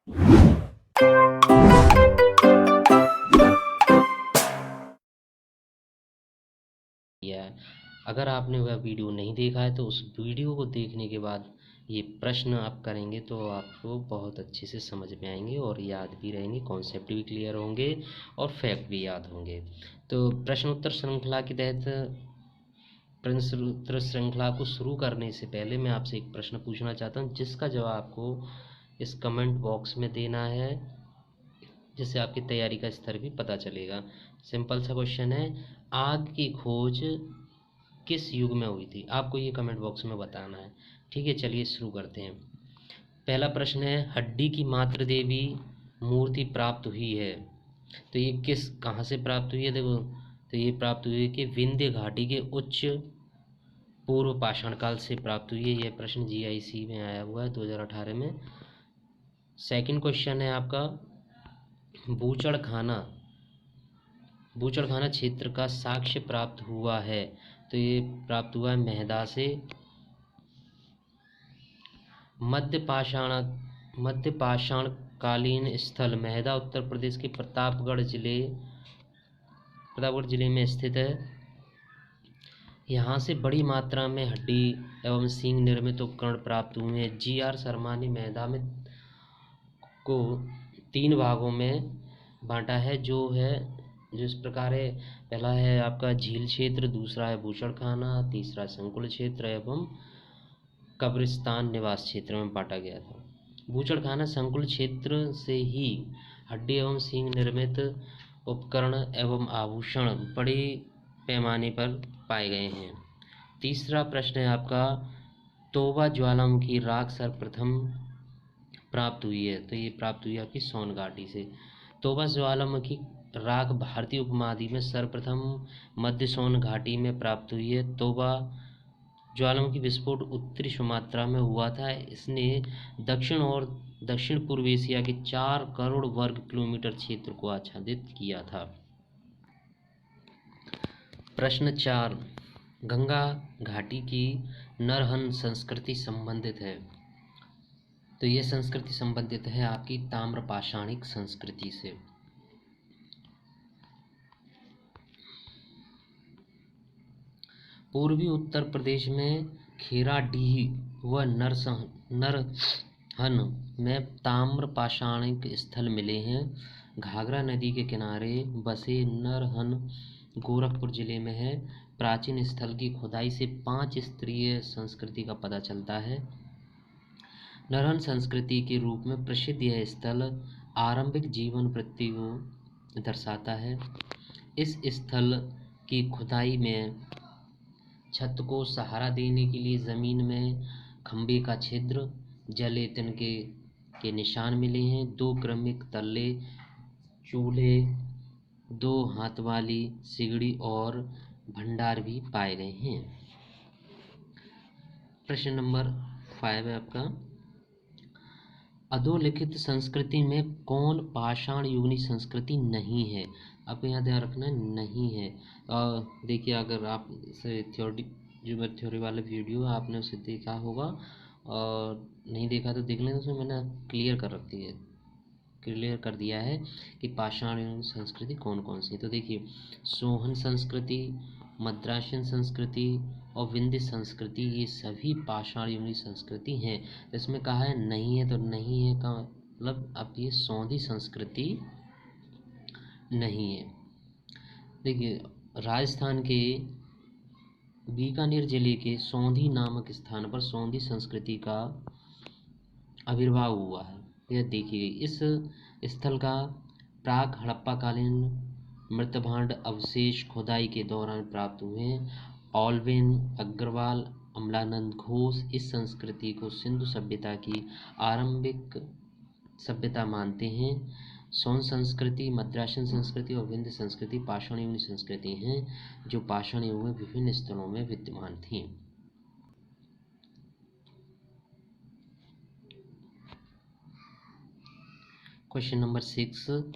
किया है। अगर आपने वह वीडियो नहीं देखा है तो उस वीडियो को देखने के बाद ये प्रश्न आप करेंगे तो आपको बहुत अच्छे से समझ में आएंगे और याद भी रहेंगे, कॉन्सेप्ट भी क्लियर होंगे और फैक्ट भी याद होंगे। तो प्रश्न उत्तर श्रृंखला के तहत प्रश्न उत्तर श्रृंखला को शुरू करने से पहले मैं आपसे एक प्रश्न पूछना चाहता हूँ, जिसका जवाब आपको इस कमेंट बॉक्स में देना है, जिससे आपकी तैयारी का स्तर भी पता चलेगा। सिंपल सा क्वेश्चन है, आग की खोज किस युग में हुई थी? आपको ये कमेंट बॉक्स में बताना है। ठीक है, चलिए शुरू करते हैं। पहला प्रश्न है, हड्डी की मातृ देवी मूर्ति प्राप्त हुई है, तो ये कहाँ से प्राप्त हुई है? देखो, तो ये प्राप्त हुई है कि विंध्य घाटी के उच्च पूर्व पाषाण काल से प्राप्त हुई है। यह प्रश्न जीआईसी में आया हुआ है 2018 में। सेकंड क्वेश्चन है आपका, बूचड़खाना बूचड़खाना क्षेत्र का साक्ष्य प्राप्त हुआ है, तो ये प्राप्त हुआ है मेहदा से। मध्य पाषाण कालीन स्थल मेहदा उत्तर प्रदेश के प्रतापगढ़ जिले में स्थित है। यहाँ से बड़ी मात्रा में हड्डी एवं सींग निर्मित उपकरण प्राप्त हुए हैं। जी.आर. शर्मा ने मेहदा में को 3 भागों में बांटा है, जो इस प्रकार है। पहला है आपका झील क्षेत्र, दूसरा है बूचड़खाना, तीसरा संकुल क्षेत्र एवं कब्रिस्तान निवास क्षेत्र में बांटा गया था। बूचड़खाना संकुल क्षेत्र से ही हड्डी एवं सींग निर्मित उपकरण एवं आभूषण बड़े पैमाने पर पाए गए हैं। तीसरा प्रश्न है आपका, तोबा ज्वालामुखी राख सर्वप्रथम प्राप्त हुई है, तो ये प्राप्त हुई है आपकी सोन घाटी से। तोबा ज्वालामुखी राख भारतीय उपमहाद्वीप में सर्वप्रथम मध्य सोन घाटी में प्राप्त हुई है। तोबा ज्वालामुखी विस्फोट उत्तरी सुमात्रा में हुआ था। इसने दक्षिण और दक्षिण पूर्व एशिया के 4 करोड़ वर्ग किलोमीटर क्षेत्र को आच्छादित किया था। प्रश्न 4, गंगा घाटी की नरहन संस्कृति संबंधित है, तो यह संस्कृति संबंधित है आपकी ताम्रपाषाणिक संस्कृति से। पूर्वी उत्तर प्रदेश में खेराडीह व नरहन में ताम्रपाषाणिक स्थल मिले हैं। घाघरा नदी के किनारे बसे नरहन गोरखपुर जिले में है। प्राचीन स्थल की खुदाई से 5 स्तरीय संस्कृति का पता चलता है। नरहन संस्कृति के रूप में प्रसिद्ध यह स्थल आरंभिक जीवन वृत्ति को दर्शाता है। इस स्थल की खुदाई में छत को सहारा देने के लिए जमीन में खंभे का छिद्र, जलेतन के निशान मिले हैं। 2 क्रमिक तल्ले, चूल्हे, 2 हाथ वाली सिगड़ी और भंडार भी पाए गए हैं। प्रश्न नंबर 5 है आपका, अधोलिखित संस्कृति में कौन पाषाण युगनी संस्कृति नहीं है? आपको यहाँ ध्यान रखना नहीं है। देखिए, अगर आप इसे थ्योरी वाला वीडियो आपने उसे देखा होगा और नहीं देखा तो देख लें, उसमें मैंने क्लियर कर दिया है कि पाषाण युगनी संस्कृति कौन कौन सी है। तो देखिए, सोहन संस्कृति, मद्रासियन संस्कृति और विंध्य संस्कृति, ये सभी पाषाण युगनी संस्कृति हैं। इसमें कहा है नहीं है, तो नहीं है का मतलब अब ये सौंधी संस्कृति नहीं है। देखिए, राजस्थान के बीकानेर जिले के सौंधी नामक स्थान पर सौंधी संस्कृति का आविर्भाव हुआ है। यह देखिए, इस स्थल का प्राक हड़प्पाकालीन मृतभांड अवशेष खुदाई के दौरान प्राप्त हुए हैं। ऑलवेन, अग्रवाल, अमलानंद घोष इस संस्कृति को सिंधु सभ्यता की आरंभिक सभ्यता मानते हैं। सोन संस्कृति, मद्रासियन संस्कृति और विंध्य संस्कृति पाषाण युगीन संस्कृति हैं, जो पाषाण युग में विभिन्न स्थलों में विद्यमान थी। क्वेश्चन नंबर 6,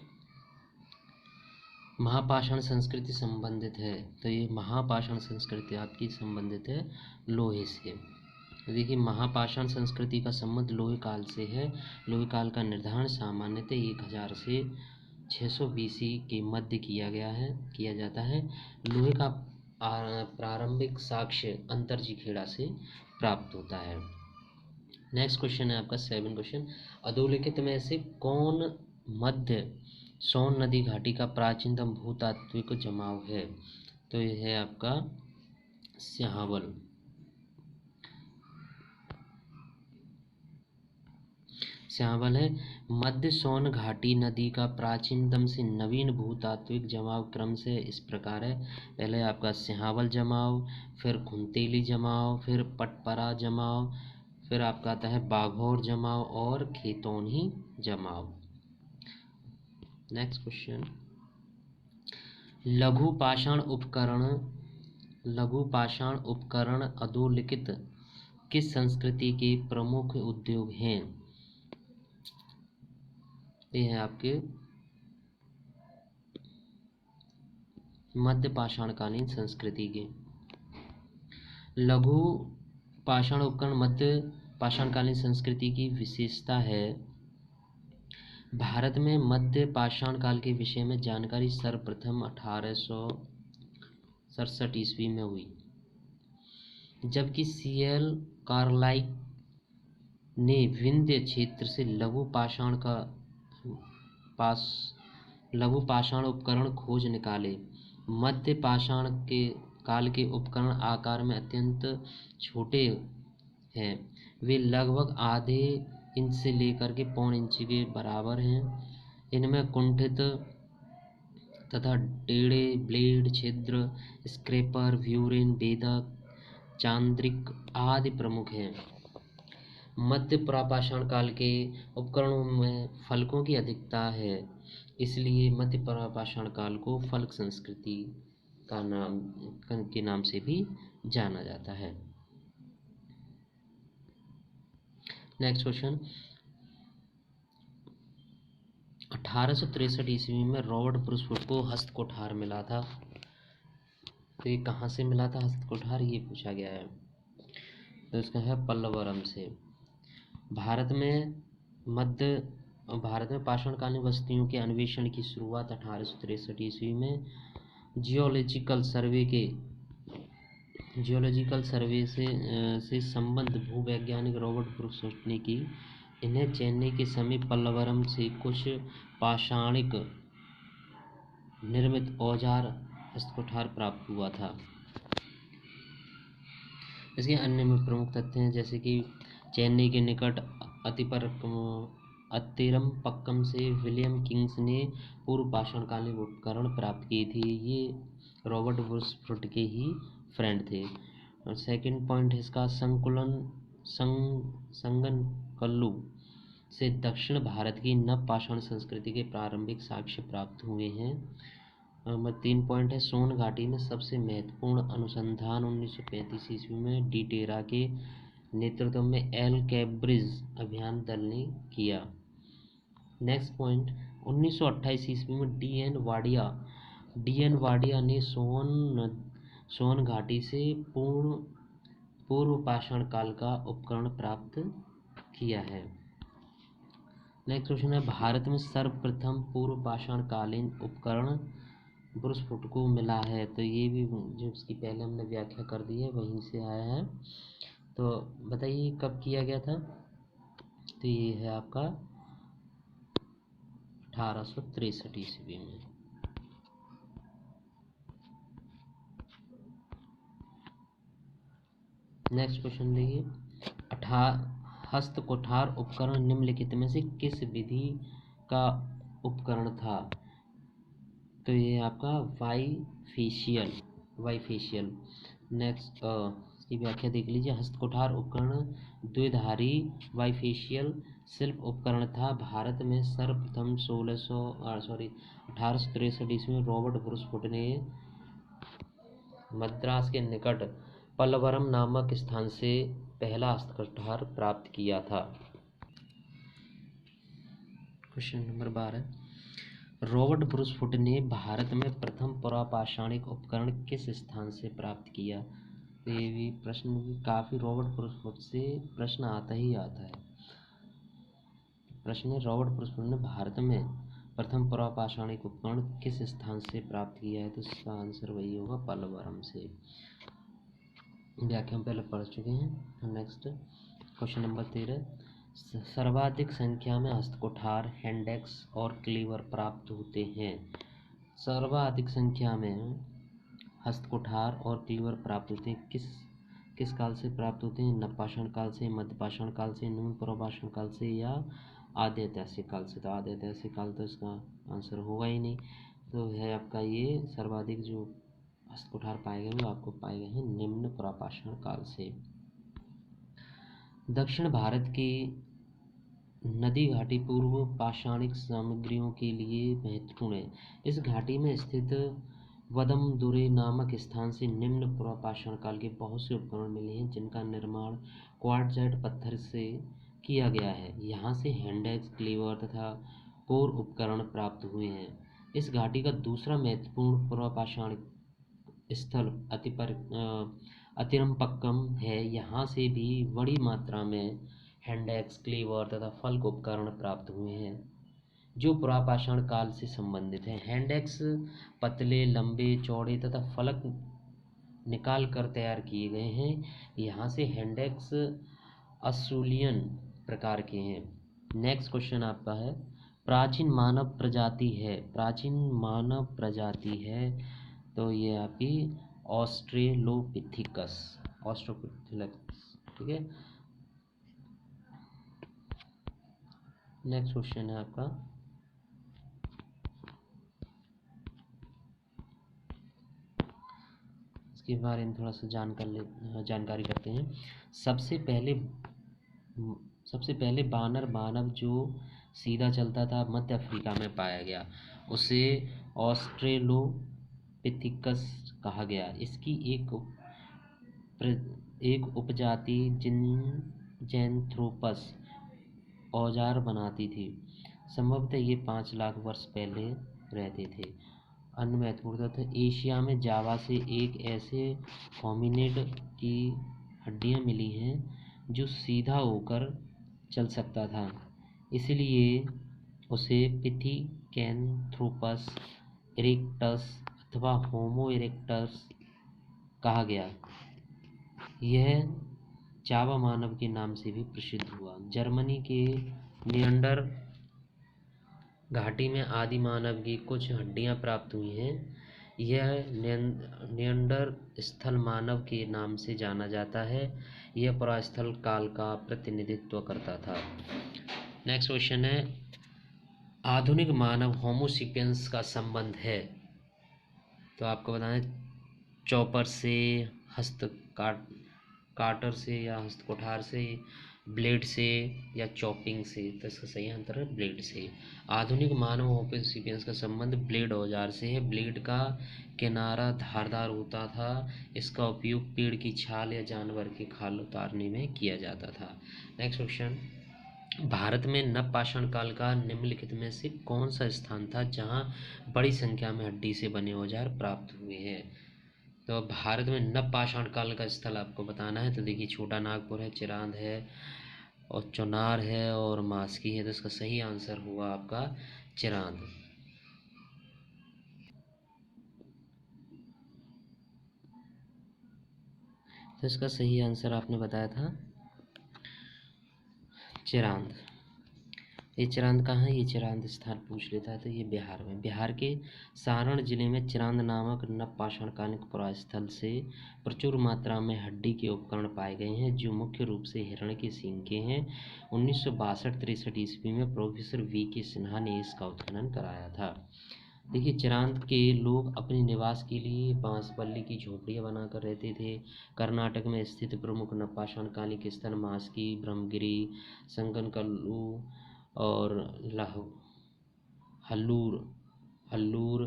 महापाषाण संस्कृति संबंधित है, तो ये महापाषाण संस्कृति आपकी संबंधित है लोहे से। तो देखिए महापाषाण संस्कृति का संबंध लोहे काल से है। लोहे काल का निर्धारण सामान्यतः 1000 से 600 BC के मध्य किया जाता है। लोहे का प्रारंभिक साक्ष्य अंतर्जिखेड़ा से प्राप्त होता है। नेक्स्ट क्वेश्चन है आपका 7 क्वेश्चन, अधोलिखित में से कौन मध्य सोन नदी घाटी का प्राचीनतम भूतात्विक जमाव है? तो यह है आपका स्याहवल। स्याहवल है। मध्य सोन घाटी नदी का प्राचीनतम से नवीन भूतात्विक जमाव क्रम से इस प्रकार है। पहले आपका स्याहवल जमाव, फिर खुंतेली जमाव, फिर पटपरा जमाव, फिर आपका आता है बाघौर जमाव और खेतौनी जमाव। नेक्स्ट क्वेश्चन, लघु पाषाण उपकरण अधोलिखित किस संस्कृति के प्रमुख उद्योग हैं? ये है आपके मध्य पाषाणकालीन संस्कृति के। लघु पाषाण उपकरण मध्य पाषाणकालीन संस्कृति की विशेषता है। भारत में मध्य पाषाण काल के विषय में जानकारी सर्वप्रथम 1867 ईस्वी में हुई, जबकि CL कार्लाइक ने विंध्य क्षेत्र से लघु पाषाण उपकरण खोज निकाले। मध्य पाषाण के काल के उपकरण आकार में अत्यंत छोटे हैं। वे लगभग आधे इंच से लेकर के पौन इंच के बराबर हैं। इनमें कुंठित तथा टेढ़े ब्लेड, छिद्र, स्क्रैपर, व्यूरेन, भेदक, चांद्रिक आदि प्रमुख हैं। मध्य प्रापाषाण काल के उपकरणों में फलकों की अधिकता है, इसलिए मध्य प्रापाषाण काल को फलक संस्कृति के नाम से भी जाना जाता है। नेक्स्ट क्वेश्चन, 1863 ईस्वी में रॉबर्ट ब्रूसफुट को हस्तकोठार मिला था। तो ये कहाँ से मिला था हस्तकोठार, ये पूछा गया है। तो इसका है पल्लवरम से। भारत में पाषाणकालीन बस्तियों के अन्वेषण की शुरुआत 1863 ईस्वी में जियोलॉजिकल सर्वे से संबंध भूवैज्ञानिक रॉबर्ट ब्रूसफुट ने की। इन्हें चेन्नई के समीप पल्लवरम से कुछ पाषाणिक निर्मित औजार हस्तकोठार प्राप्त हुआ था। इसके अन्य में प्रमुख तथ्य हैं, जैसे कि चेन्नई के निकट अत्तिरमपक्कम से विलियम किंग्स ने पूर्व पाषाणकालीन उपकरण प्राप्त किए थे। ये रॉबर्ट ब्रूसफुट के ही फ्रेंड थे। और सेकंड पॉइंट है इसका, संगनकल्लू से दक्षिण भारत की नव पाषाण संस्कृति के प्रारंभिक साक्ष्य प्राप्त हुए हैं। नंबर 3 पॉइंट है, सोन घाटी में सबसे महत्वपूर्ण अनुसंधान 1935 ईस्वी में डी टेरा के नेतृत्व में एल कैम्ब्रिज अभियान दल ने किया। नेक्स्ट पॉइंट, 1928 ईस्वी में डी एन वाडिया ने सोन घाटी से पूर्व पाषाण काल का उपकरण प्राप्त किया है। नेक्स्ट क्वेश्चन है, भारत में सर्वप्रथम पूर्व पाषाण कालीन उपकरण ब्रूसफुट को मिला है। तो ये भी जो उसकी पहले हमने व्याख्या कर दी है वहीं से आया है। तो बताइए कब किया गया था? तो ये है आपका 1863 ईस्वी में। नेक्स्ट क्वेश्चन देखिए, हस्तकोठार उपकरण निम्नलिखित में से किस विधि का उपकरण था? तो ये आपका वाइफेशियल। नेक्स्ट इसकी व्याख्या देख लीजिए, हस्तकोठार उपकरण द्विधारी वाइफेशियल शिल्प उपकरण था। भारत में सर्वप्रथम 1863 ईस्वी में रॉबर्ट ब्रूसफुट ने मद्रास के निकट पल्लवरम नामक स्थान से पहला हस्तकोठार प्राप्त किया था। क्वेश्चन नंबर 12, रॉबर्ट ब्रूसफुट ने भारत में प्रथम पुरापाषाणिक उपकरण किस स्थान से प्राप्त किया? तो ये भी प्रश्न भी काफ़ी रॉबर्ट ब्रुसफोर्ड से प्रश्न आता ही आता है। प्रश्न है, रॉबर्ट ब्रुसफोर्ड ने भारत में प्रथम पुरापाषाणिक उपकरण किस स्थान से प्राप्त किया है? तो इसका आंसर वही होगा, पलवरम से। व्याख्या हम पहले पढ़ चुके हैं। नेक्स्ट क्वेश्चन नंबर 13, सर्वाधिक संख्या में हस्तकुठार, हैंडेक्स और क्लीवर प्राप्त होते हैं। सर्वाधिक संख्या में हस्तकुठार और क्लीवर प्राप्त होते हैं किस काल से प्राप्त होते हैं? नवपाषाण काल से, मध्यपाषाण काल से, नून पुरापाषाण काल से या आद्य ऐतिहासिक काल से? तो आद्य ऐतिहासिक काल तो इसका आंसर होगा ही नहीं। तो है आपका ये सर्वाधिक जो हस्तकुठार पाए गए वो आपको पाए गए हैं निम्न पुरापाषाण काल से। दक्षिण भारत की नदी घाटी पूर्व पाषाणिक सामग्रियों के लिए महत्वपूर्ण है। इस घाटी में स्थित वदमदुरे नामक स्थान से निम्न पुरापाषाण काल के बहुत से उपकरण मिले हैं जिनका निर्माण क्वार्ट्जाइट पत्थर से किया गया है। यहाँ से हैंडेक्स, क्लीवर तथा कोर उपकरण प्राप्त हुए हैं। इस घाटी का दूसरा महत्वपूर्ण पुरापाषाण स्थल अतिरम्पक्कम है। यहाँ से भी बड़ी मात्रा में हैंडेक्स, क्लीवर तथा फल्क उपकरण प्राप्त हुए हैं जो पुरापाषाण काल से संबंधित हैं। हैंडेक्स पतले, लंबे, चौड़े तथा फलक निकाल कर तैयार किए गए हैं। यहाँ से हैंडेक्स असूलियन प्रकार के हैं। नेक्स्ट क्वेश्चन आपका है, प्राचीन मानव प्रजाति है तो ये आपकी ऑस्ट्रेलोपिथिकस, ठीक है। नेक्स्ट क्वेश्चन है आपका, इसके बारे में थोड़ा सा जानकारी करते हैं। सबसे पहले बानर मानव जो सीधा चलता था मध्य अफ्रीका में पाया गया, उसे ऑस्ट्रेलोपिथिकस कहा गया। इसकी एक उपजाति जिनजैंथ्रोपस औजार बनाती थी। संभवतः ये 5 लाख वर्ष पहले रहते थे। अन्य महत्वपूर्ण तथ्य, एशिया में जावा से एक ऐसे होमिनिड की हड्डियां मिली हैं जो सीधा होकर चल सकता था, इसलिए उसे पिथिकैंथ्रोपस इरेक्टस अथवा होमो इरेक्टस कहा गया। यह जावा मानव के नाम से भी प्रसिद्ध हुआ। जर्मनी के नियंडर घाटी में आदि मानव की कुछ हड्डियां प्राप्त हुई हैं। यह नियंडर स्थल मानव के नाम से जाना जाता है। यह परास्थल काल का प्रतिनिधित्व करता था। नेक्स्ट क्वेश्चन है, आधुनिक मानव होमोसेपियंस का संबंध है। तो आपको बताना, चॉपर से, काटर से या हस्तकुठार से, ब्लेड से या चॉपिंग से? तो इसका सही आंसर है ब्लेड से। आधुनिक मानव होमोसेपियंस का संबंध ब्लेड औजार से है। ब्लेड का किनारा धारदार होता था। इसका उपयोग पेड़ की छाल या जानवर की खाल उतारने में किया जाता था। नेक्स्ट क्वेश्चन, भारत में नवपाषाण काल का निम्नलिखित में से कौन सा स्थान था जहां बड़ी संख्या में हड्डी से बने औजार प्राप्त हुए हैं? तो भारत में नवपाषाण काल का स्थल आपको बताना है। तो देखिए, छोटा नागपुर है, चिरांद है और चुनार है और मास्की है। तो इसका सही आंसर हुआ आपका चिरांद। तो इसका सही आंसर आपने बताया था चिरांद। ये चिरांद कहाँ है? ये चिरांद स्थान पूछ लेता है तो ये बिहार में, बिहार के सारण जिले में चिरांद नामक नवपाषाण कालिक पुरास्थल से प्रचुर मात्रा में हड्डी के उपकरण पाए गए हैं जो मुख्य रूप से हिरण के सींग के हैं। 1962-63 ईस्वी में प्रोफेसर V.K. सिन्हा ने इसका उत्खनन कराया था। देखिए, चिरांद के लोग अपने निवास के लिए बांस बल्ली की झोपड़ियाँ बनाकर रहते थे। कर्नाटक में स्थित प्रमुख नवपाषाण कालिक स्थल मास्की, ब्रह्मगिरी, संगनकल्लू और हल्लूर,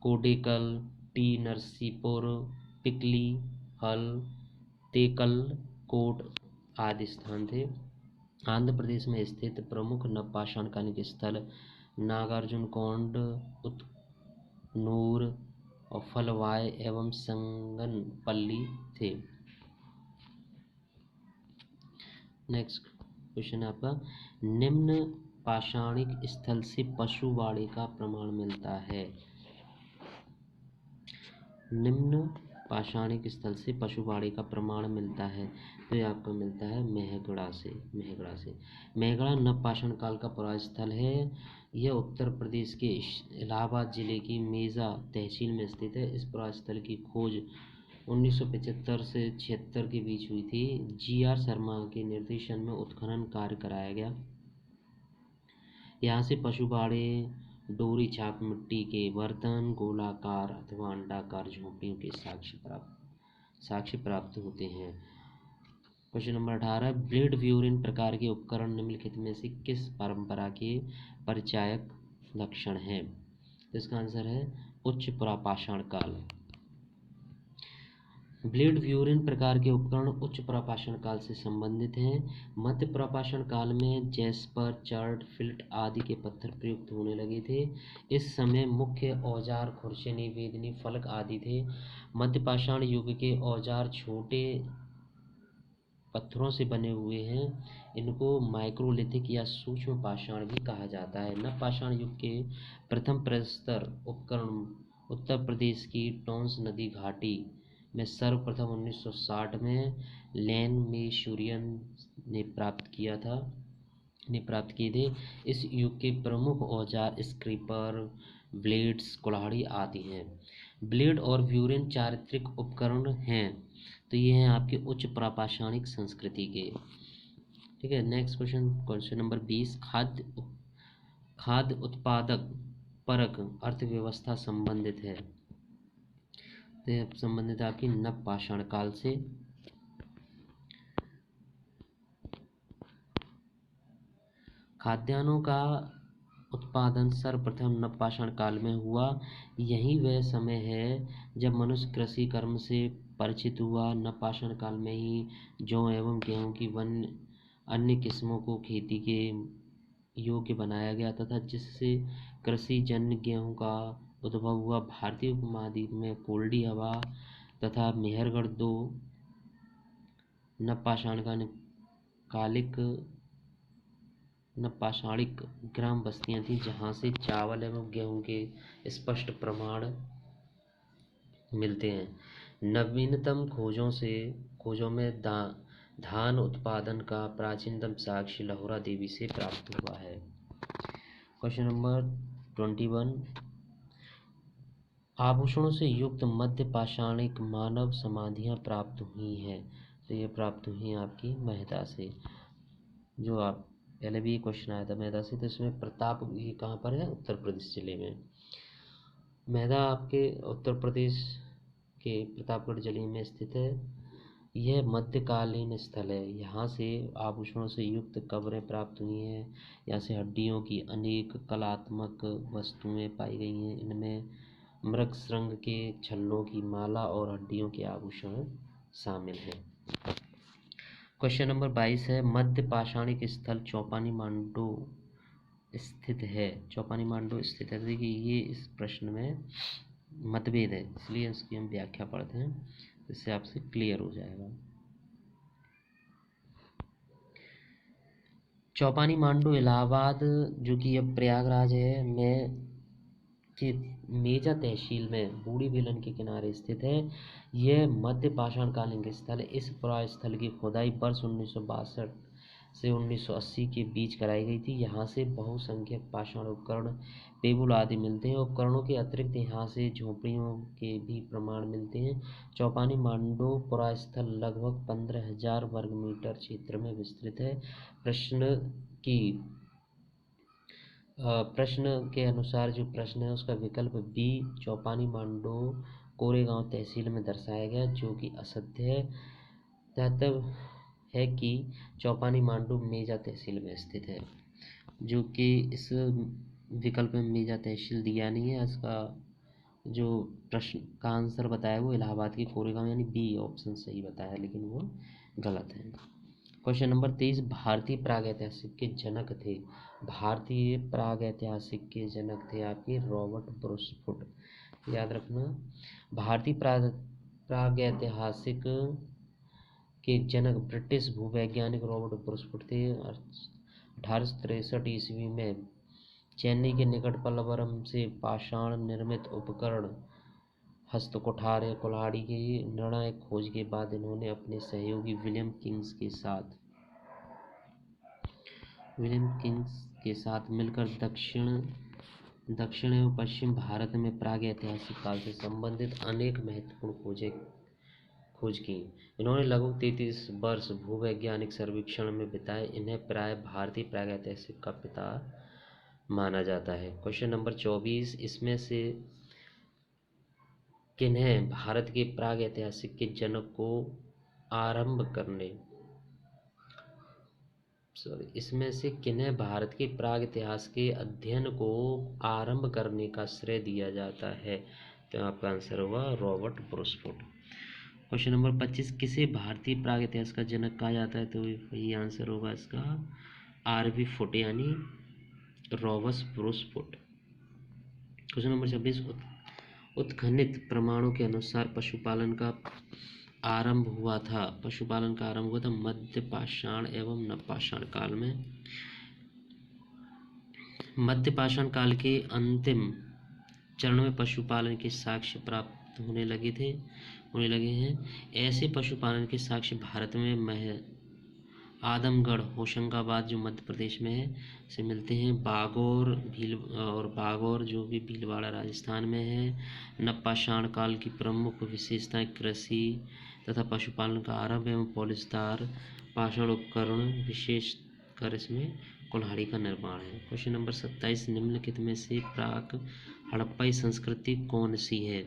कोडेकल, टी नरसीपुर, पिकली, हल, तेकल, कोट आदि स्थान थे। आंध्र प्रदेश में स्थित प्रमुख नवपाषाण कालिक स्थल नागार्जुनकोंड, उतनूर और फलवाय एवं संगनपल्ली थे। नेक्स्ट क्वेश्चन है आपका, निम्न पाषाणिक स्थल से पशुवाड़े का प्रमाण मिलता है। निम्न पाषाणिक स्थल से पशुवाड़े का प्रमाण मिलता है, तो ये आपको मिलता है मेहगढ़ा से। मेहगढ़ा नवपाषाण काल का पुरास्थल है। यह उत्तर प्रदेश के इलाहाबाद जिले की मेजा तहसील में स्थित है। इस पुरास्थल की खोज 1975 से 76 के बीच हुई थी। GR शर्मा के निर्देशन में उत्खनन कार्य कराया गया। यहाँ से पशुबाड़े डोरी छाप मिट्टी के बर्तन, गोलाकार अथवा अंडाकार झोंपड़ियों के साक्ष्य प्राप्त होते हैं। क्वेश्चन नंबर 18, ब्लेड व्यूरिन प्रकार के उपकरण निम्नलिखित में से किस परंपरा के परिचायक लक्षण हैं? तो इसका आंसर है उच्च पुरापाषाण काल। ब्लेड व्यूरिन प्रकार के उपकरण उच्च पुरापाषाण काल से संबंधित हैं। मध्य पुरापाषाण काल में जैस्पर, चर्ट, फिल्ट आदि के पत्थर प्रयुक्त होने लगे थे। इस समय मुख्य औजार खुरचनी, वेदनी, फलक आदि थे। मध्यपाषाण युग के औजार छोटे पत्थरों से बने हुए हैं। इनको माइक्रोलिथिक या सूक्ष्म पाषाण भी कहा जाता है। नवपाषाण युग के प्रथम प्रस्तर उपकरण उत्तर प्रदेश की टोंस नदी घाटी में सर्वप्रथम 1960 में लैन मेशूरियन ने प्राप्त किए थे। इस युग के प्रमुख औजार स्क्रीपर, ब्लेड्स, कुल्हाड़ी आदि हैं। ब्लेड और व्यूरिन चारित्रिक उपकरण हैं, तो ये हैं आपके उच्च प्रापाषाणिक संस्कृति के। ठीक है, नेक्स्ट क्वेश्चन नंबर 20, खाद्य उत्पादक परक अर्थव्यवस्था संबंधित है, तो संबंधित है आपकी नवपाषाण काल से। खाद्यान्नों का उत्पादन सर्वप्रथम नवपाषाण काल में हुआ। यही वह समय है जब मनुष्य कृषि कर्म से परिचित हुआ। नवपाषाण काल में ही जौ एवं गेहूं की अन्य किस्मों को खेती के योग्य बनाया गया तथा जिससे कृषि जन्य गेहूं का उद्भव हुआ। भारतीय उपमहाद्वीप में कोल्डी हवा तथा मेहरगढ़ दो नवपाषाणिक ग्राम बस्तियां थीं, जहां से चावल एवं गेहूं के स्पष्ट प्रमाण मिलते हैं। नवीनतम खोजों में धान उत्पादन का प्राचीनतम साक्ष्य लहुरा देवी से प्राप्त हुआ है। क्वेश्चन नंबर 21, आभूषणों से युक्त मध्य पाषाणिक मानव समाधियां प्राप्त हुई हैं, तो ये प्राप्त हुई हैं आपकी मेहदा से। जो आप पहले भी क्वेश्चन आया था मेहदा से, तो इसमें प्रताप ये कहाँ पर है? उत्तर प्रदेश जिले में। मेहदा आपके उत्तर प्रदेश के प्रतापगढ़ जिले में स्थित है। यह मध्यकालीन स्थल है। यहाँ से आभूषणों से युक्त कब्रें प्राप्त हुई हैं। यहाँ से हड्डियों की अनेक कलात्मक वस्तुएं पाई गई हैं। इनमें मृगशृंग के छल्लों की माला और हड्डियों के आभूषण शामिल हैं। क्वेश्चन नंबर 22 है, मध्य पाषाणिक स्थल चौपानी मांडो स्थित है। चौपानी मांडो स्थित है। देखिए ये इस प्रश्न में मतभेद है, इसलिए इसकी हम व्याख्या पढ़ते हैं, इससे आपसे क्लियर हो जाएगा। चौपानी मांडो इलाहाबाद, जो कि अब प्रयागराज है, में कि मेजा तहसील में बूढ़ी बेलन के किनारे स्थित है। यह मध्य पाषाण कालीन स्थल है। इस पुरास्थल की खुदाई वर्ष 1962 से 1980 के बीच कराई गई थी। यहाँ से बहुसंख्यक पाषाण उपकरण, पेबुल आदि मिलते हैं। उपकरणों के अतिरिक्त यहाँ से झोंपड़ियों के भी प्रमाण मिलते हैं। चौपानी मांडो पुरास्थल लगभग 15,000 वर्ग मीटर क्षेत्र में विस्तृत है। प्रश्न के अनुसार जो प्रश्न है उसका विकल्प बी चौपानी मांडो कोरेगांव तहसील में दर्शाया गया, जो कि असत्य है। तात्पर्य है कि चौपानी मांडो मेजा तहसील में स्थित है, जो कि इस विकल्प में मेजा तहसील दिया नहीं है। इसका जो प्रश्न का आंसर बताया वो इलाहाबाद के कोरेगांव, यानी बी ऑप्शन सही बताया, लेकिन वो गलत है। क्वेश्चन नंबर 23, भारतीय प्रागैतिहासिक के जनक थे। भारतीय प्रागैतिहासिक के जनक थे आपके रॉबर्ट ब्रूसफुट। याद रखना, भारतीय प्रागैतिहासिक के जनक ब्रिटिश भूवैज्ञानिक रॉबर्ट ब्रूसफुट थे। 1863 ईस्वी में चेन्नई के निकट पल्लवरम से पाषाण निर्मित उपकरण हस्तकुठार या कुल्हाड़ी की निर्णायक खोज के बाद इन्होंने अपने सहयोगी विलियम किंग्स के साथ मिलकर दक्षिण एवं पश्चिम भारत में प्रागैतिहासिक काल से संबंधित अनेक महत्वपूर्ण खोज की। इन्होंने लगभग 33 वर्ष भूवैज्ञानिक सर्वेक्षण में बिताए। इन्हें प्राय भारतीय प्रागैतिहासिक का पिता माना जाता है। क्वेश्चन नंबर 24, इसमें से किन्हें भारत के प्रागैतिहासिक के जनक को इसमें से किन्हें भारत के प्राग इतिहास के अध्ययन को आरंभ करने का श्रेय दिया जाता है? तो आपका आंसर होगा रॉबर्ट ब्रूसफुट। क्वेश्चन नंबर 25, किसे भारतीय प्राग इतिहास का जनक कहा जाता है? तो ये आंसर होगा इसका आर.वी. फुट यानी रॉबर्ट ब्रूसफुट। क्वेश्चन नंबर 26, उत्खनित प्रमाणों के अनुसार पशुपालन का आरंभ हुआ था मध्य पाषाण एवं नवपाषाण काल में। मध्य पाषाण काल के अंतिम चरण में पशुपालन के साक्ष्य प्राप्त होने लगे हैं। ऐसे पशुपालन के साक्ष्य भारत में आदमगढ़ होशंगाबाद जो मध्य प्रदेश में है से मिलते हैं। बागौर जो भी भीलवाड़ा राजस्थान में है। नवपाषाण काल की प्रमुख विशेषताएं कृषि तथा पशुपालन का आरंभ एवं पॉलिशदार पाषाण उपकरण, विशेषकर इसमें कुल्हाड़ी का निर्माण है। क्वेश्चन नंबर 27, निम्नलिखित में से प्राक हड़प्पाई संस्कृति कौन सी है?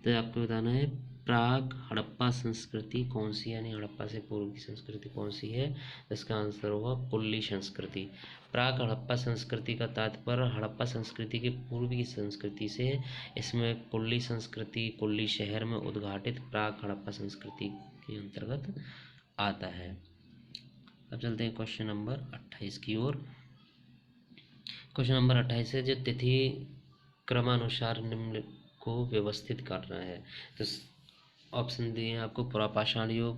तो आपको बताना है प्राक हड़प्पा संस्कृति कौन सी है, यानी हड़प्पा से पूर्व की संस्कृति कौन सी है? इसका आंसर होगा कुल्ली संस्कृति। प्राक हड़प्पा संस्कृति का तात्पर्य हड़प्पा संस्कृति के पूर्व की संस्कृति से। इसमें कुल्ली संस्कृति कुल्ली शहर में उद्घाटित प्राक हड़प्पा संस्कृति के अंतर्गत आता है। अब चलते हैं क्वेश्चन नंबर 28 की ओर। क्वेश्चन नंबर 28 है जो तिथि क्रमानुसार निम्न को व्यवस्थित करना है। तो ऑप्शन दिए आपको पुरापाषाण युग,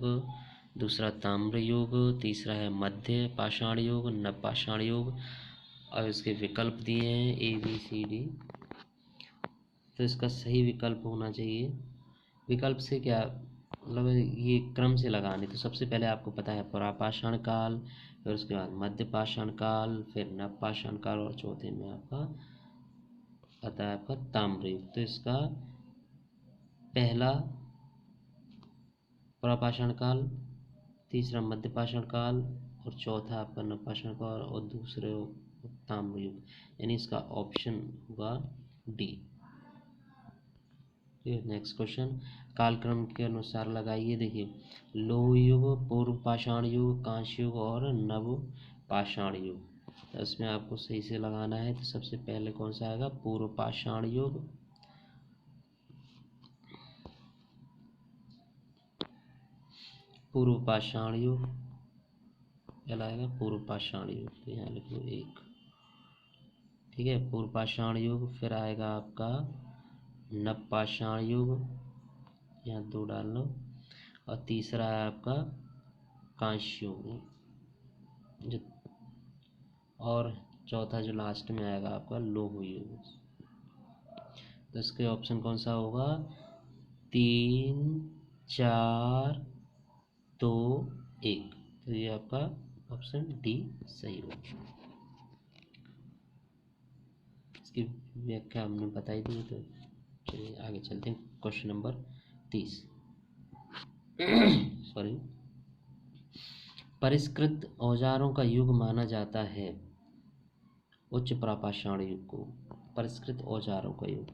दूसरा ताम्र युग, तीसरा है मध्य पाषाण युग, नवपाषाण युग, और इसके विकल्प दिए हैं ABCD। तो इसका सही विकल्प होना चाहिए। विकल्प से क्या मतलब ये क्रम से लगाने, तो सबसे पहले आपको पता है पुरापाषाण काल, फिर उसके बाद मध्य पाषाण काल, फिर नवपाषाण काल, और चौथे में आपका आता है आपका ताम्र युग। तो इसका पहला पुरापाषाण काल, तीसरा मध्य पाषाण काल, और चौथा आपका नवपाषाण काल, और दूसरे ताम्र युग, यानी इसका ऑप्शन होगा डी। नेक्स्ट क्वेश्चन, कालक्रम के अनुसार लगाइए। देखिए, लोह युग, पूर्व पाषाण युग, कांस्य युग और नव पाषाण युग। तो इसमें आपको सही से लगाना है। तो सबसे पहले कौन सा आएगा? पूर्व पाषाण युग, पूर्व पाषाण युग कहलाएगा पूर्व पाषाण युग। तो यहाँ लिख लो 1, ठीक है, पूर्व पाषाण युग। फिर आएगा आपका नवपाषाण युग, यहाँ 2 डाल लो, और तीसरा है आपका कांस्य युग, और चौथा जो लास्ट में आएगा आपका लोह युग। तो इसके ऑप्शन कौन सा होगा? 3, 4, 2, 1। तो ये आपका ऑप्शन डी सही होगा। इसकी व्याख्या हमने बताई दी। तो चलिए आगे चलते हैं। क्वेश्चन नंबर 30 सॉरी, परिष्कृत औजारों का युग माना जाता है उच्च प्रापाषाण युग को। परिष्कृत औजारों का युग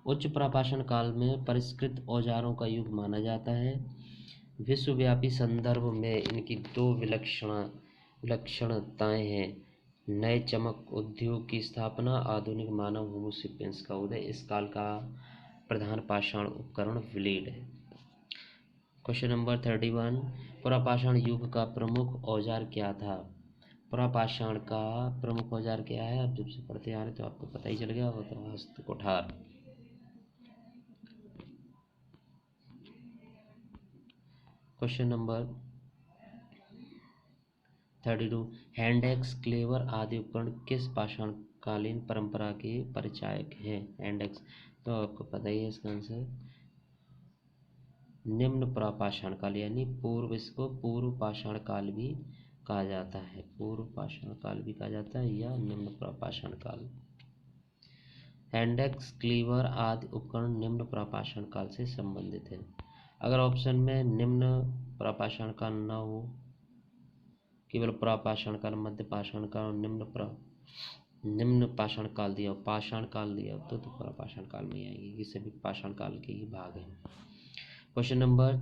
उच्च प्रापाषाण काल में परिष्कृत औजारों का युग माना जाता है। विश्वव्यापी संदर्भ में इनकी 2 विलक्षणताएं हैं: नए चमक उद्योग की स्थापना, आधुनिक मानव होमो सेपियंस का उदय। इस काल का प्रधान पाषाण उपकरण ब्लेड है। क्वेश्चन नंबर 31, पुरापाषाण युग का प्रमुख औजार क्या था? पुरापाषाण का प्रमुख औजार क्या है? आप जब से पढ़ते आ रहे तो आपको पता ही चल गया, वो तो हस्तकुठार। Question number 32 hand axe, cleaver आदि उपकरण किस पाषाणकालीन परंपरा के परिचायक हैं? हैंड एक्स तो आपको पता ही है इसका आंसर निम्न प्रापाषाण काल, यानी पूर्व, इसको पूर्व पाषाण काल भी कहा जाता है, पूर्व पाषाण काल भी कहा जाता है या निम्न प्रापाषाण काल। हैंडेक्स, क्लीवर आदि उपकरण निम्न प्रापाषाण काल से संबंधित है। अगर ऑप्शन में निम्न प्रापाषाण काल न हो, केवल प्रापाषाण काल, मध्य पाषाण काल और निम्न पाषाण काल दिया हो, पाषाण काल दिया हो, तो प्रापाषाण काल में आएगी। ये सभी पाषाण काल के ही भाग हैं। क्वेश्चन नंबर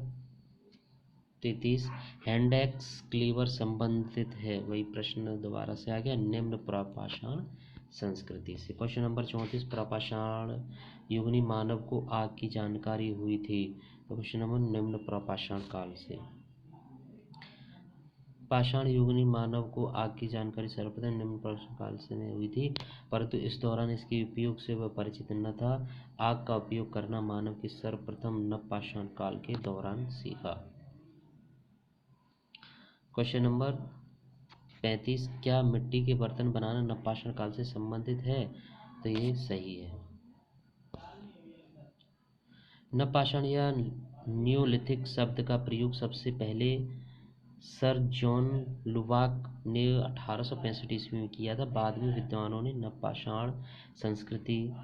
33 हैंडेक्स, क्लीवर संबंधित है, वही प्रश्न दोबारा से आ गया, निम्न प्रापाषाण संस्कृति से। क्वेश्चन नंबर 34 प्रापाषाण युगनी मानव को आग की जानकारी हुई थी, तो क्वेश्चन नंबर निम्न प्रापाषाण काल से। पाषाण युगनी मानव को आग की जानकारी सर्वप्रथम निम्न प्रापाषाण काल से हुई थी, परंतु इस दौरान इसके उपयोग से वह परिचित न था। आग का उपयोग करना मानव की सर्वप्रथम नवपाषाण काल के दौरान सीखा। क्वेश्चन नंबर 35 क्या मिट्टी के बर्तन बनाना नवपाषाण काल से संबंधित है? तो ये सही है। नवपाषाण या न्यूलिथिक शब्द का प्रयोग सबसे पहले सर जॉन लुबाक ने 1865 ईस्वी में किया था। बाद में विद्वानों ने नवपाषाण संस्कृति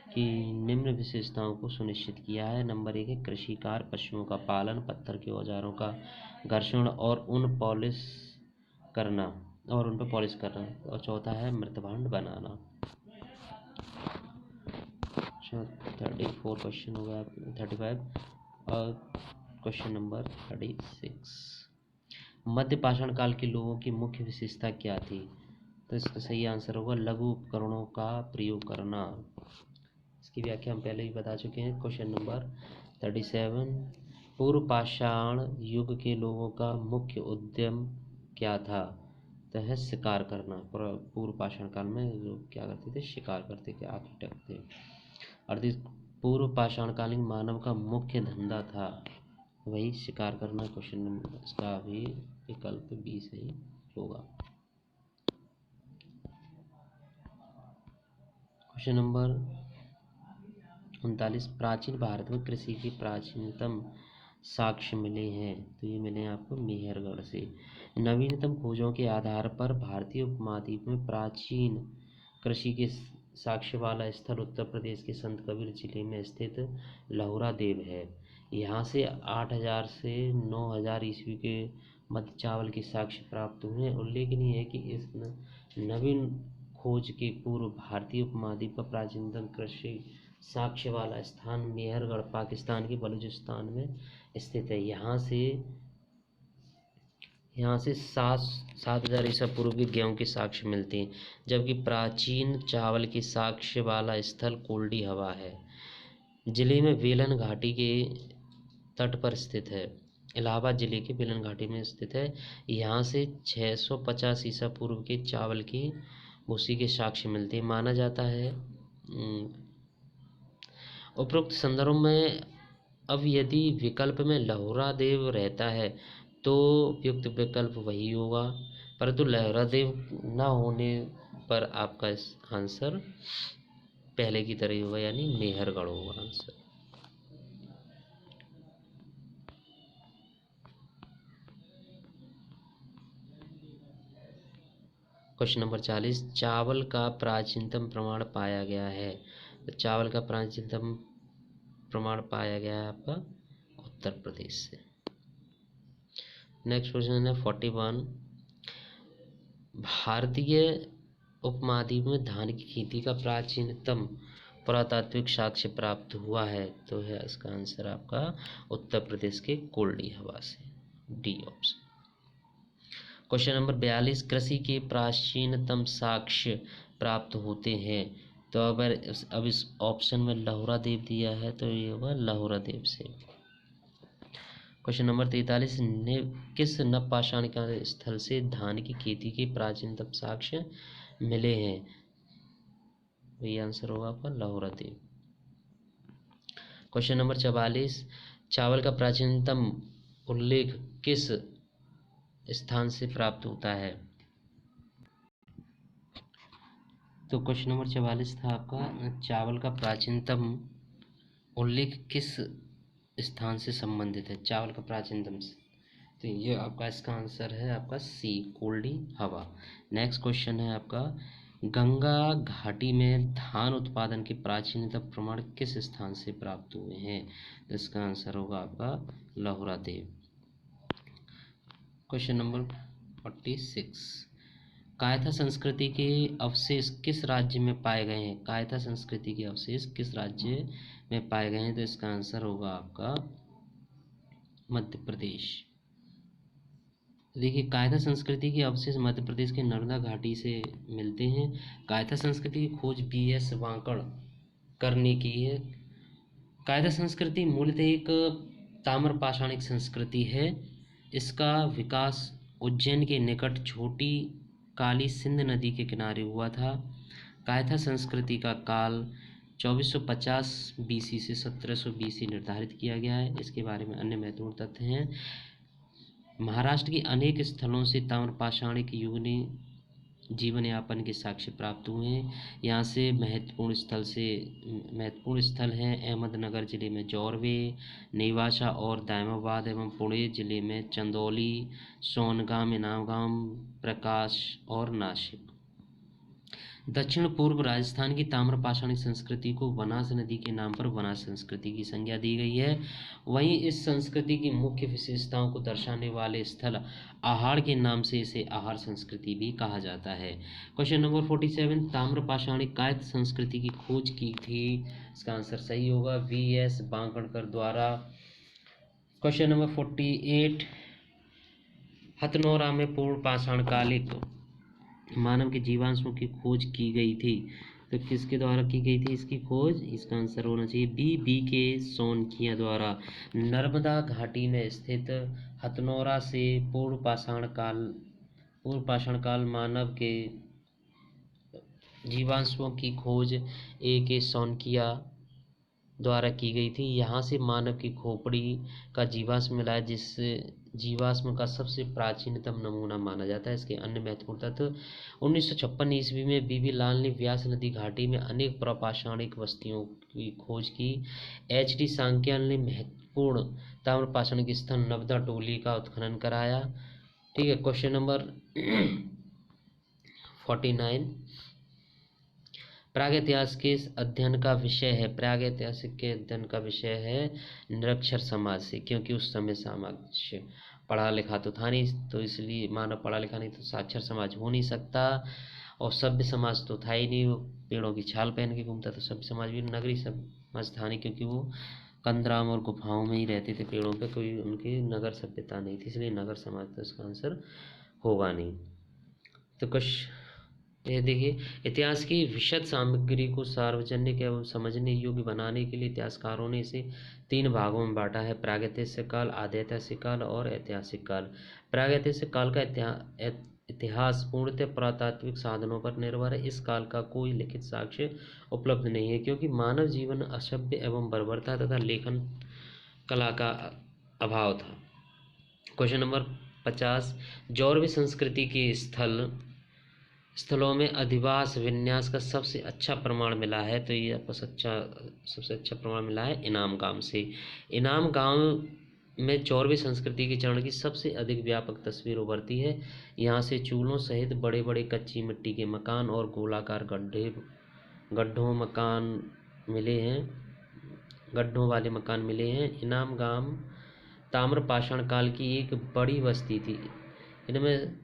की निम्न विशेषताओं को सुनिश्चित किया है। नंबर 1 है कृषि कार्य, पशुओं का पालन, पत्थर के औजारों का घर्षण और उन पर पॉलिश करना, और चौथा है मृतभांड बनाना। 34 क्वेश्चन हो गया, 35 और क्वेश्चन नंबर 36 मध्य पाषाण काल के लोगों की मुख्य विशेषता क्या थी? तो इसका सही आंसर होगा लघु उपकरणों का प्रयोग करना। इसकी व्याख्या हम पहले ही बता चुके हैं। क्वेश्चन नंबर 37 पूर्व पाषाण युग के लोगों का मुख्य उद्यम क्या था? तो है शिकार करना। पूर्व पाषाण काल में लोग क्या करते थे? शिकार करते थे, आग थे। अर्थात पूर्व पाषाणकालीन मानव का मुख्य धंधा था वही शिकार करना। क्वेश्चन नंबर इसका भी विकल्प बी सही होगा। क्वेश्चन नंबर 39 प्राचीन भारत में कृषि के प्राचीनतम साक्ष्य मिले हैं, तो ये मिले आपको मेहरगढ़ से। नवीनतम खोजों के आधार पर भारतीय उपमहाद्वीप में प्राचीन कृषि के साक्ष्य वाला स्थल उत्तर प्रदेश के संत कबीर जिले में स्थित लहुरा देव है। यहाँ से 8000 से 9000 ईस्वी के मध्य चावल के साक्ष्य प्राप्त हुए हैं। उल्लेखनीय है कि इस नवीन खोज के पूर्व भारतीय उपमहाद्वीप का प्राचीनतम कृषि साक्ष्य वाला स्थान मेहरगढ़ पाकिस्तान के बलूचिस्तान में स्थित है। यहाँ से 7000 ईसा पूर्व के गेहूं के साक्ष्य मिलते हैं, जबकि प्राचीन चावल के साक्ष्य वाला स्थल कोल्डी हवा है। जिले में बेलन घाटी के तट पर स्थित है। इलाहाबाद जिले के बेलन घाटी में स्थित है। यहाँ से 650 ईसा पूर्व के चावल की भूसी के साक्ष्य मिलते हैं। माना जाता है उपरोक्त संदर्भ में अब यदि विकल्प में लहुरा देव रहता है तो उपयुक्त विकल्प वही होगा, परंतु लहुरा देव न होने पर आपका आंसर पहले की तरह होगा, यानी मेहरगढ़ होगा आंसर। क्वेश्चन नंबर 40 चावल का प्राचीनतम प्रमाण पाया गया है, तो चावल का प्राचीनतम प्रमाण पाया गया है आपका उत्तर प्रदेश से। नेक्स्ट क्वेश्चन है 41 भारतीय उपमहाद्वीप में धान की खेती का प्राचीनतम पुरातात्विक साक्ष्य प्राप्त हुआ है, तो है इसका आंसर आपका उत्तर प्रदेश के कोल्डी हवा से, डी ऑप्शन। क्वेश्चन नंबर 42 कृषि के प्राचीनतम साक्ष्य प्राप्त होते हैं, तो अगर अब इस ऑप्शन में लहुरा देव दिया है तो ये होगा लहुरा देव से। क्वेश्चन नंबर 43 ने किस नवपाषाण काल स्थल से धान की खेती के प्राचीनतम साक्ष्य मिले हैं, ये आंसर होगा आपका लहुरा देव। क्वेश्चन नंबर 44 चावल का प्राचीनतम उल्लेख किस स्थान से प्राप्त होता है, तो क्वेश्चन नंबर 44 था आपका, चावल का प्राचीनतम उल्लेख किस स्थान से संबंधित है? चावल का प्राचीनतम से, तो ये आपका इसका आंसर है आपका सी, कोल्डी हवा। नेक्स्ट क्वेश्चन है आपका, गंगा घाटी में धान उत्पादन के प्राचीनतम प्रमाण किस स्थान से प्राप्त हुए हैं? तो इसका आंसर होगा आपका लहुरा देव। क्वेश्चन नंबर 46, कायथा संस्कृति के अवशेष किस राज्य में पाए गए हैं? कायथा संस्कृति के अवशेष किस राज्य में पाए गए हैं? तो इसका आंसर होगा आपका मध्य प्रदेश। देखिए, कायथा संस्कृति के अवशेष मध्य प्रदेश के नर्मदा घाटी से मिलते हैं। कायथा संस्कृति की खोज BS वांकड़ ने की है। कायथा संस्कृति मूलतः एक ताम्र पाषाणिक संस्कृति है। इसका विकास उज्जैन के निकट छोटी काली सिंध नदी के किनारे हुआ था। कायथा संस्कृति का काल 2450 BC से 1700 BC निर्धारित किया गया है। इसके बारे में अन्य महत्वपूर्ण तथ्य हैं, महाराष्ट्र के अनेक स्थलों से ताम्र पाषाणिक युग ने जीवन यापन के साक्ष्य प्राप्त हुए हैं। यहाँ से महत्वपूर्ण स्थल हैं अहमदनगर जिले में जोरवे, नेवासा और दायमाबाद एवं पुणे जिले में चंदौली, सोनगाम, इनामगाम, प्रकाश और नासिक। दक्षिण पूर्व राजस्थान की ताम्र पाषाणिक संस्कृति को बनास नदी के नाम पर बनास संस्कृति की संज्ञा दी गई है। वहीं इस संस्कृति की मुख्य विशेषताओं को दर्शाने वाले स्थल आहार के नाम से इसे आहार संस्कृति भी कहा जाता है। क्वेश्चन नंबर 47, ताम्र पाषाणिक कायस्थ संस्कृति की खोज की थी? इसका आंसर सही होगा VS वांकड़कर द्वारा। क्वेश्चन नंबर 48, हथनोरा में पूर्ण पाषाण कालिक मानव के जीवांशों की खोज की गई थी, तो किसके द्वारा की गई थी इसकी खोज? इसका आंसर होना चाहिए B के सोनकिया द्वारा। नर्मदा घाटी में स्थित हथनोरा से पूर्व पाषाण काल मानव के जीवांशों की खोज A के सोनकिया द्वारा की गई थी। यहाँ से मानव की खोपड़ी का जीवाश्म मिला है, जिससे जीवाश्म का सबसे प्राचीनतम नमूना माना जाता है। इसके अन्य महत्वपूर्ण तथ्य, 1956 ईस्वी में BB लाल ने व्यास नदी घाटी में अनेक प्रापाषाणिक बस्तियों की खोज की। HD सांक्याल ने महत्वपूर्ण ताम्र पाषाणिक स्थल नवदा टोली का उत्खनन कराया। ठीक है, क्वेश्चन नंबर 49, प्रागैतिहासिक के अध्ययन का विषय है? प्रागैतिहासिक के अध्ययन का विषय है निरक्षर समाज से, क्योंकि उस समय समाज पढ़ा लिखा तो था नहीं, तो इसलिए मानव पढ़ा लिखा नहीं तो साक्षर समाज हो नहीं सकता, और सभ्य समाज तो था ही नहीं, वो पेड़ों की छाल पहन के घूमता, तो सभ्य समाज भी नगरी समाज था नहीं, क्योंकि वो कंदराम और गुफाओं में ही रहते थे पेड़ों पे, कोई उनकी नगर सभ्यता नहीं थी, इसलिए नगर समाज तो इसका आंसर होगा नहीं। तो कुछ ये देखिए, इतिहास की विशद सामग्री को सार्वजनिक एवं समझने योग्य बनाने के लिए इतिहासकारों ने इसे 3 भागों में बांटा है, प्रागैतिहासिक काल, आद्यैतिहासिक काल और ऐतिहासिक काल। प्रागैतिहासिक काल का इतिहास पूर्णतः पुरातात्विक साधनों पर निर्भर है। इस काल का कोई लिखित साक्ष्य उपलब्ध नहीं है, क्योंकि मानव जीवन असभ्य एवं बर्बरता तथा लेखन कला का अभाव था। क्वेश्चन नंबर 50, जौरवी संस्कृति के स्थलों में अधिवास विन्यास का सबसे अच्छा प्रमाण मिला है, तो ये आपको सबसे अच्छा प्रमाण मिला है इनाम गांव से। इनाम गांव में जौरवी संस्कृति के चरण की सबसे अधिक व्यापक तस्वीर उभरती है। यहाँ से चूल्हों सहित बड़े बड़े कच्ची मिट्टी के मकान और गोलाकार गड्ढों वाले मकान मिले हैं। इनाम गांव ताम्र पाषाण काल की एक बड़ी बस्ती थी। इनमें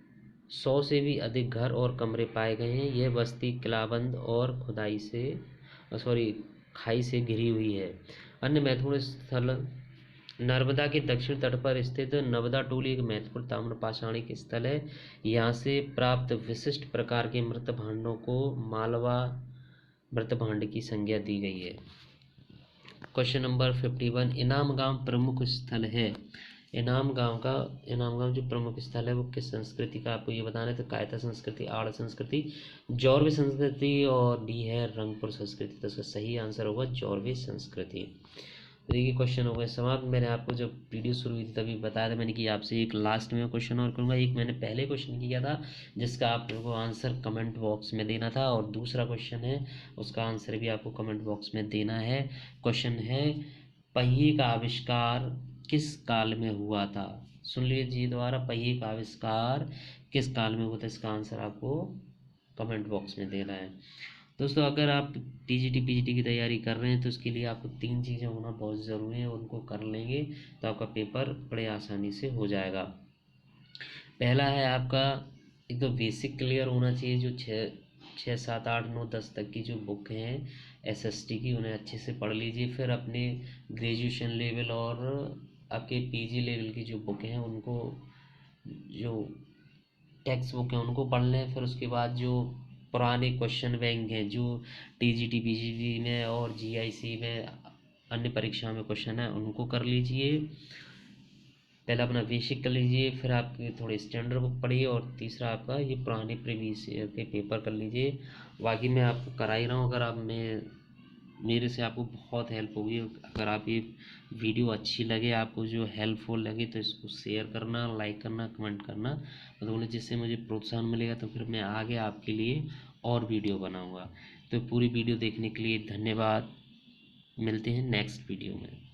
100 से भी अधिक घर और कमरे पाए गए हैं। यह बस्ती किलाबंद और खाई से घिरी हुई है। अन्य महत्वपूर्ण स्थल, नर्मदा के दक्षिण तट पर स्थित नवदा टोली एक महत्वपूर्ण ताम्र पाषाणिक स्थल है। यहाँ से प्राप्त विशिष्ट प्रकार के मृत भांडों को मालवा मृत भांड की संज्ञा दी गई है। क्वेश्चन नंबर 51, इनाम गांव प्रमुख स्थल है? इनाम गांव जो प्रमुख स्थल है वो किस संस्कृति का, आपको ये बताना है। तो कायथा संस्कृति, आड़ संस्कृति, जौरवी संस्कृति और डी है रंगपुर संस्कृति। तो इसका सही आंसर होगा जौरवी संस्कृति। तो देखिए क्वेश्चन हो गए समाप्त। मैंने आपको जब वीडियो शुरू हुई थी तभी बताया था मैंने कि आपसे एक लास्ट में क्वेश्चन और करूँगा। एक मैंने पहले क्वेश्चन किया था जिसका आप लोगों को आंसर कमेंट बॉक्स में देना था, और दूसरा क्वेश्चन है उसका आंसर भी आपको कमेंट बॉक्स में देना है। क्वेश्चन है पहिए का आविष्कार किस काल में हुआ था? सुन लीजिए दोबारा, पहिए का आविष्कार किस काल में हुआ था? इसका आंसर आपको कमेंट बॉक्स में देना है। दोस्तों अगर आप टीजीटी पीजीटी की तैयारी कर रहे हैं तो उसके लिए आपको 3 चीज़ें होना बहुत ज़रूरी है, उनको कर लेंगे तो आपका पेपर बड़े आसानी से हो जाएगा। पहला है आपका एक तो बेसिक क्लियर होना चाहिए, जो 6 7 8 9 10 तक की जो बुक हैं एसएसटी की, उन्हें अच्छे से पढ़ लीजिए। फिर अपने ग्रेजुएशन लेवल और आपके पीजी लेवल की जो बुक हैं उनको, जो टेक्स्ट बुक हैं उनको पढ़ लें। फिर उसके बाद जो पुराने क्वेश्चन बैंक हैं जो टीजीटी पीजीटी में और जीआईसी में अन्य परीक्षा में क्वेश्चन है उनको कर लीजिए। पहला अपना बेसिक कर लीजिए, फिर आपके थोड़े स्टैंडर्ड बुक पढ़िए, और तीसरा आपका ये पुराने प्रीवियस ईयर के पेपर कर लीजिए। बाकी मैं आपको करा ही रहा हूँ, अगर आप मेरे से आपको बहुत हेल्प होगी। अगर आप ये वीडियो अच्छी लगे, आपको जो हेल्पफुल लगे, तो इसको शेयर करना, लाइक करना, कमेंट करना, मतलब जिससे मुझे प्रोत्साहन मिलेगा तो फिर मैं आगे आपके लिए और वीडियो बनाऊंगा। तो पूरी वीडियो देखने के लिए धन्यवाद। मिलते हैं नेक्स्ट वीडियो में।